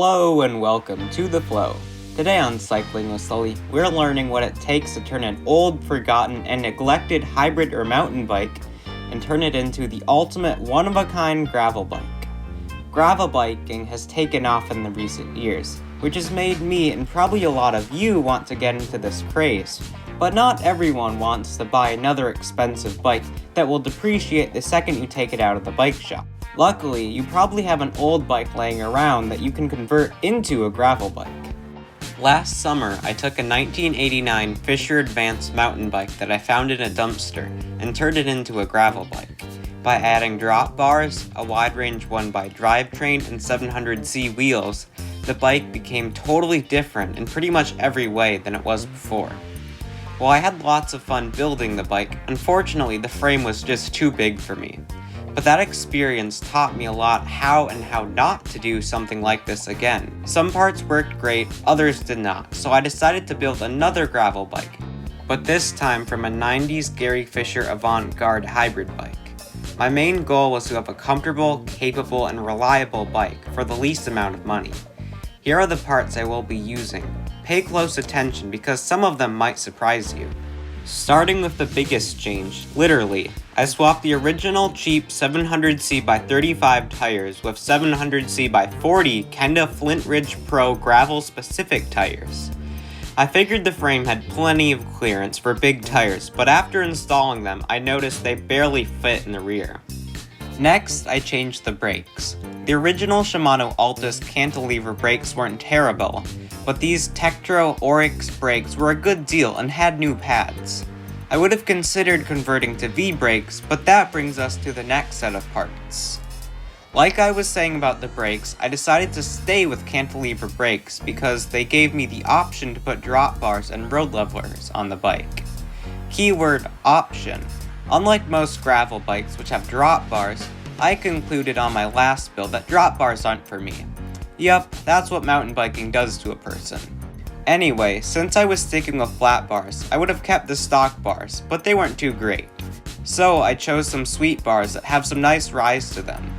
Hello and welcome to The Flow. Today on Cycling with Sully, we're learning what it takes to turn an old, forgotten, and neglected hybrid or mountain bike and turn it into the ultimate one-of-a-kind gravel bike. Gravel biking has taken off in the recent years, which has made me and probably a lot of you want to get into this craze. But not everyone wants to buy another expensive bike that will depreciate the second you take it out of the bike shop. Luckily, you probably have an old bike laying around that you can convert into a gravel bike. Last summer, I took a 1989 Fisher Advanced mountain bike that I found in a dumpster and turned it into a gravel bike. By adding drop bars, a wide range 1x drivetrain, and 700C wheels, the bike became totally different in pretty much every way than it was before. While I had lots of fun building the bike, unfortunately the frame was just too big for me. But that experience taught me a lot how and how not to do something like this again. Some parts worked great, others did not, so I decided to build another gravel bike, but this time from a 90s Gary Fisher Avantgarde hybrid bike. My main goal was to have a comfortable, capable, and reliable bike for the least amount of money. Here are the parts I will be using. Pay close attention because some of them might surprise you. Starting with the biggest change, literally, I swapped the original cheap 700C by 35 tires with 700C by 40 Kenda Flint Ridge Pro gravel specific tires. I figured the frame had plenty of clearance for big tires, but after installing them, I noticed they barely fit in the rear. Next, I changed the brakes. The original Shimano Altus cantilever brakes weren't terrible, but these Tektro Oryx brakes were a good deal and had new pads. I would have considered converting to V-brakes, but that brings us to the next set of parts. Like I was saying about the brakes, I decided to stay with cantilever brakes because they gave me the option to put drop bars and road levelers on the bike. Keyword option. Unlike most gravel bikes which have drop bars, I concluded on my last build that drop bars aren't for me. Yup, that's what mountain biking does to a person. Anyway, since I was sticking with flat bars, I would have kept the stock bars, but they weren't too great. So I chose some sweet bars that have some nice rise to them.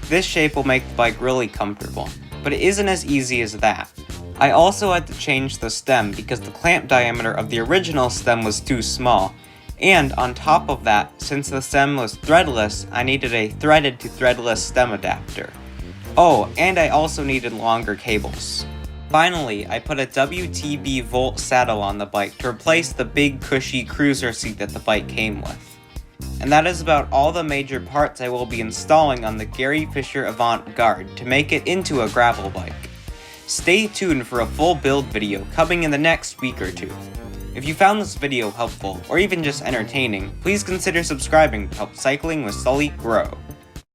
This shape will make the bike really comfortable, but it isn't as easy as that. I also had to change the stem because the clamp diameter of the original stem was too small, and on top of that, since the stem was threadless, I needed a threaded to threadless stem adapter. Oh, and I also needed longer cables. Finally, I put a WTB Volt saddle on the bike to replace the big cushy cruiser seat that the bike came with. And that is about all the major parts I will be installing on the Gary Fisher Avantgarde to make it into a gravel bike. Stay tuned for a full build video coming in the next week or two. If you found this video helpful, or even just entertaining, please consider subscribing to help Cycling with Sully grow.